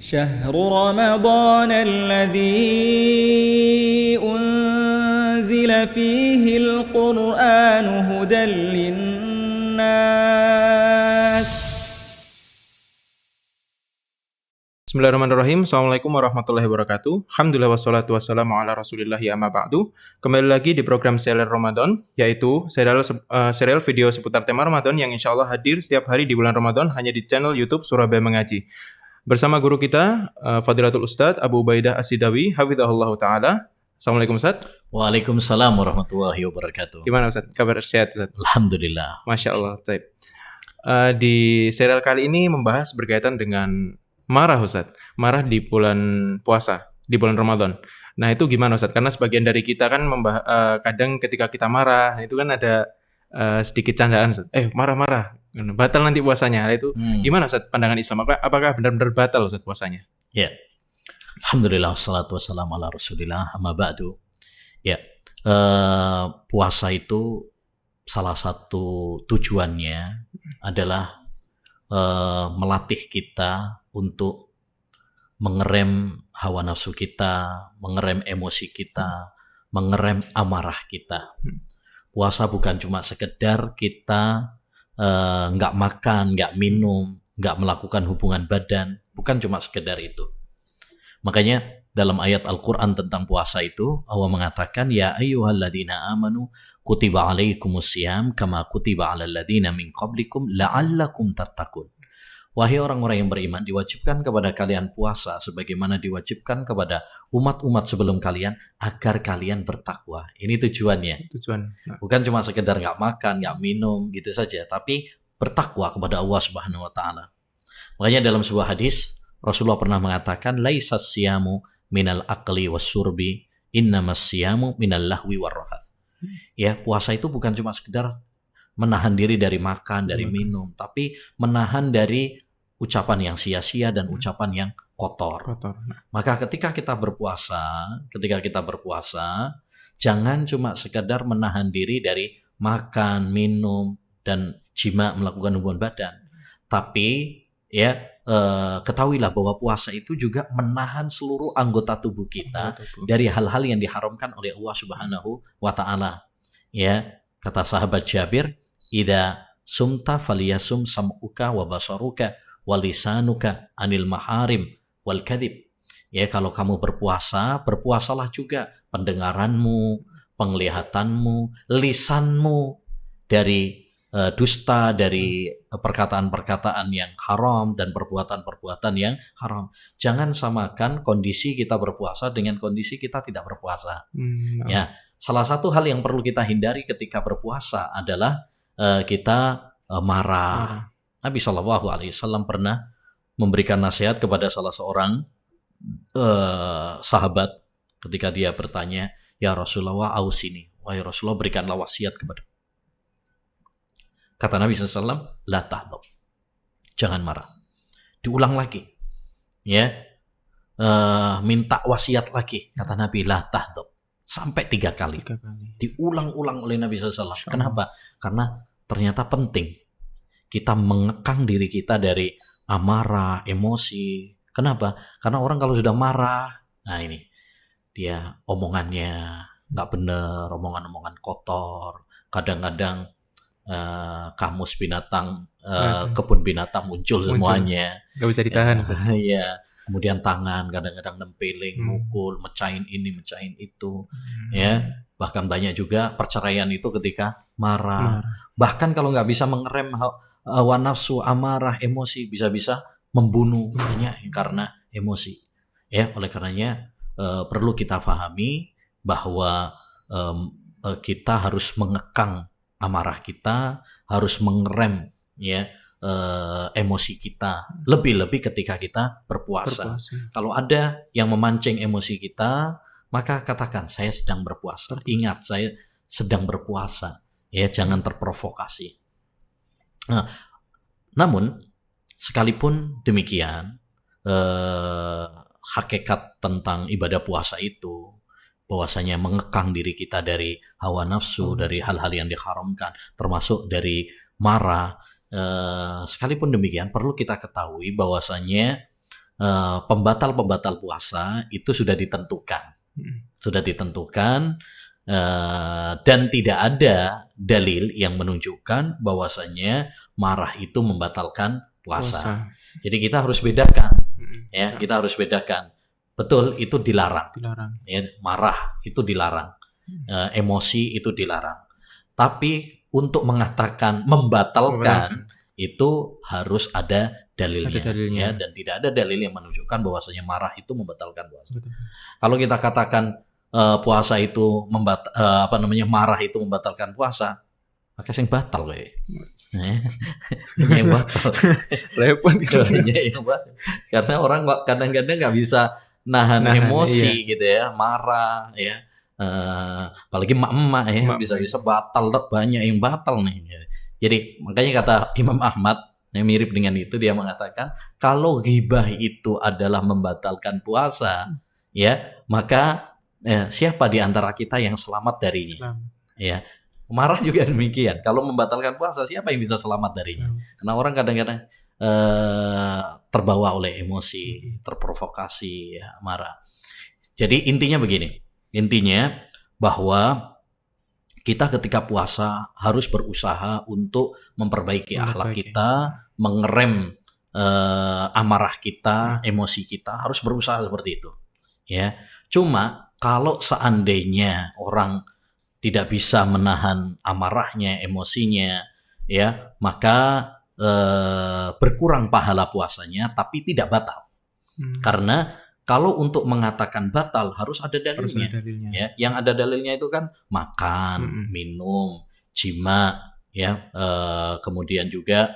شهر رمضان الذي أنزل فيه القرآن هدى للناس. Bismillahirrahmanirrahim. Assalamualaikum warahmatullahi wabarakatuh. Alhamdulillah wassalatu wassalamu ala rasulillahi amma ba'du. Kembali lagi di program serial Ramadan, yaitu serial video seputar tema Ramadan yang insya Allah hadir setiap hari di bulan Ramadan hanya di channel YouTube Surabaya Mengaji. Bersama guru kita, Fadilatul Ustadz Abu Ubaidah As-Sidawi, hafizahullah ta'ala. Assalamualaikum Ustadz. Waalaikumsalam warahmatullahi wabarakatuh. Gimana Ustadz? Kabar sehat Ustadz? Alhamdulillah. Masya Allah. Di serial kali ini membahas berkaitan dengan marah Ustadz. Marah di bulan puasa, di bulan Ramadan. Nah itu gimana Ustadz? Karena sebagian dari kita kan kadang ketika kita marah, itu kan ada sedikit candaan Ustadz. Marah-marah, batal nanti puasanya. Nah, itu gimana Ustadz pandangan Islam? Apakah benar-benar batal Ustadz puasanya? Ya. Alhamdulillah wassalatu wassalamu ala rasulillah amma ba'du. Ya. Puasa itu salah satu tujuannya adalah melatih kita untuk mengerem hawa nafsu kita, mengerem emosi kita, mengerem amarah kita. Puasa bukan cuma sekedar kita nggak makan, nggak minum, nggak melakukan hubungan badan, bukan cuma sekedar itu. Makanya dalam ayat Al-Quran tentang puasa itu Allah mengatakan ya ayyuhalladzina amanu kutiba alaikumusiyam kama kutiba alal ladzina min qablikum la'allakum tattaqun. Wahai orang-orang yang beriman, diwajibkan kepada kalian puasa sebagaimana diwajibkan kepada umat-umat sebelum kalian agar kalian bertakwa. Ini tujuannya. Bukan cuma sekedar nggak makan, nggak minum gitu saja, tapi bertakwa kepada Allah Subhanahu wa taala. Makanya dalam sebuah hadis Rasulullah pernah mengatakan laisas siyamu minal aqli wasyurbi innamas siyamu minal lahwi warrafath. Ya, puasa itu bukan cuma sekedar menahan diri dari makan, dari minum, tapi menahan dari ucapan yang sia-sia dan ucapan yang kotor. Maka ketika kita berpuasa, jangan cuma sekedar menahan diri dari makan, minum, dan jima, melakukan hubungan badan. Tapi ya ketahuilah bahwa puasa itu juga menahan seluruh anggota tubuh kita dari hal-hal yang diharamkan oleh Allah Subhanahu wa taala. Ya, kata sahabat Jabir, "Idza sumta faliyasum sam'uka wa basaruka wa lisanuka anil maharim wal kadhib." Ya, kalau kamu berpuasa, berpuasalah juga pendengaranmu, penglihatanmu, lisanmu dari dusta, dari perkataan-perkataan yang haram dan perbuatan-perbuatan yang haram. Jangan samakan kondisi kita berpuasa dengan kondisi kita tidak berpuasa. Ya, salah satu hal yang perlu kita hindari ketika berpuasa adalah kita marah. Nabi SAW pernah memberikan nasihat kepada salah seorang sahabat ketika dia bertanya, "Ya Rasulullah, ausini." Wahai Rasulullah, berikanlah wasiat kepada. Kata Nabi SAW, la tahdab. Jangan marah. Diulang lagi. Ya, minta wasiat lagi. Kata Nabi, la tahdab. Sampai 3 kali. Diulang-ulang oleh Nabi SAW. Kenapa? Karena ternyata penting. Kita mengekang diri kita dari amarah, emosi. Kenapa? Karena orang kalau sudah marah, nah ini, dia omongannya nggak benar, omongan-omongan kotor. Kadang-kadang kamus binatang, kebun binatang muncul semuanya. Gak bisa ditahan. Iya. Kemudian tangan kadang-kadang nempeling, mukul, mecahin ini, mecahin itu. Ya. Bahkan banyak juga perceraian itu ketika marah. Bahkan kalau nggak bisa mengerem hawa nafsu, amarah, emosi, bisa-bisa membunuh banyak karena emosi. Ya, oleh karenanya perlu kita pahami bahwa kita harus mengekang amarah kita, harus mengerem ya emosi kita, lebih-lebih ketika kita berpuasa. Kalau ada yang memancing emosi kita, maka katakan saya sedang berpuasa. Ingat, saya sedang berpuasa. Ya, jangan terprovokasi. Nah, namun sekalipun demikian, hakikat tentang ibadah puasa itu bahwasanya mengekang diri kita dari hawa nafsu, dari hal-hal yang diharamkan, termasuk dari marah. Sekalipun demikian, perlu kita ketahui bahwasanya pembatal-pembatal puasa itu sudah ditentukan. Dan tidak ada dalil yang menunjukkan bahwasanya marah itu membatalkan puasa. Jadi kita harus bedakan, ya, kita harus bedakan. Betul, itu dilarang. Ya, marah itu dilarang, emosi itu dilarang. Tapi untuk mengatakan membatalkan itu harus ada dalilnya. Ya, dan tidak ada dalil yang menunjukkan bahwasanya marah itu membatalkan puasa. Kalau kita katakan puasa itu marah itu membatalkan puasa, maka sing batal kowe. Yang batal. Repot gitu. Karena orang kadang-kadang nggak bisa nahan emosi gitu ya, marah ya. Apalagi emak-emak ya, bisa-bisa batal, banyak yang batal nih. Jadi makanya kata Imam Ahmad yang mirip dengan itu, dia mengatakan kalau ghibah itu adalah membatalkan puasa, ya, maka siapa di antara kita yang selamat darinya? Ya, marah juga demikian. Kalau membatalkan puasa, siapa yang bisa selamat darinya? Karena orang kadang-kadang terbawa oleh emosi, terprovokasi, ya, marah. Jadi intinya begini, bahwa kita ketika puasa harus berusaha untuk memperbaiki akhlak kita, mengerem amarah kita, emosi kita, harus berusaha seperti itu. Ya, cuma kalau seandainya orang tidak bisa menahan amarahnya, emosinya, ya, maka berkurang pahala puasanya, tapi tidak batal. Karena kalau untuk mengatakan batal harus ada dalilnya. Ya, yang ada dalilnya itu kan makan, minum, jima, ya, kemudian juga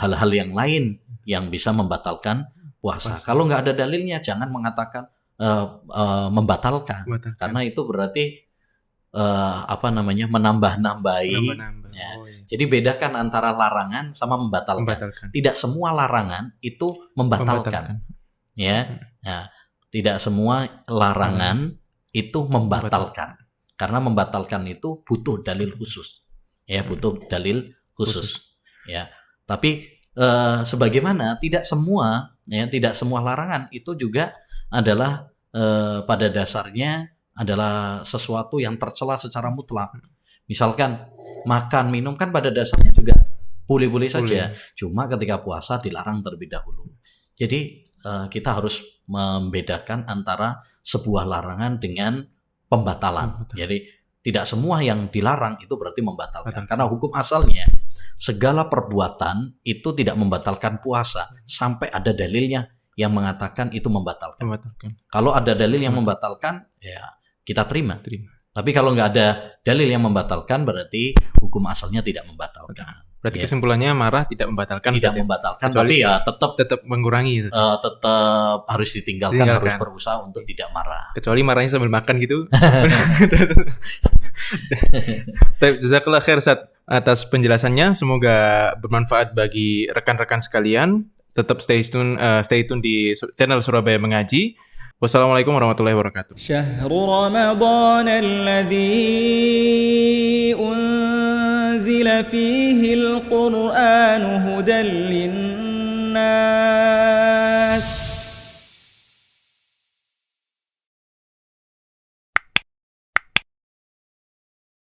hal-hal yang lain yang bisa membatalkan puasa. Kalau nggak ada dalilnya, jangan mengatakan membatalkan, karena itu berarti menambah-nambahi. Ya. Jadi bedakan antara larangan sama membatalkan. Tidak semua larangan itu membatalkan. Ya, nah, tidak semua larangan itu membatalkan. Karena membatalkan itu butuh dalil khusus. Ya, butuh dalil khusus. Ya. Tapi sebagaimana tidak semua larangan itu juga adalah pada dasarnya adalah sesuatu yang tercela secara mutlak. Misalkan makan, minum kan pada dasarnya juga boleh-boleh saja. Cuma ketika puasa dilarang terlebih dahulu. Jadi kita harus membedakan antara sebuah larangan dengan pembatalan. Jadi tidak semua yang dilarang itu berarti membatalkan. Karena hukum asalnya segala perbuatan itu tidak membatalkan puasa sampai ada dalilnya yang mengatakan itu membatalkan. Kalau ada dalil yang membatalkan, ya kita terima. Tapi kalau nggak ada dalil yang membatalkan, berarti hukum asalnya tidak membatalkan. Berarti kesimpulannya marah tidak membatalkan. Tidak membatalkan, tapi ya tetap mengurangi. Tetap harus ditinggalkan, harus berusaha untuk tidak marah. Kecuali marahnya sambil makan gitu. Jazakallah khair Ustaz atas penjelasannya. Semoga bermanfaat bagi rekan-rekan sekalian. Tetap stay tune di channel Surabaya Mengaji. Wassalamualaikum warahmatullahi wabarakatuh. Syahrul Ramadan alladzi unzila fihi al-Qur'anu hudan lin-nas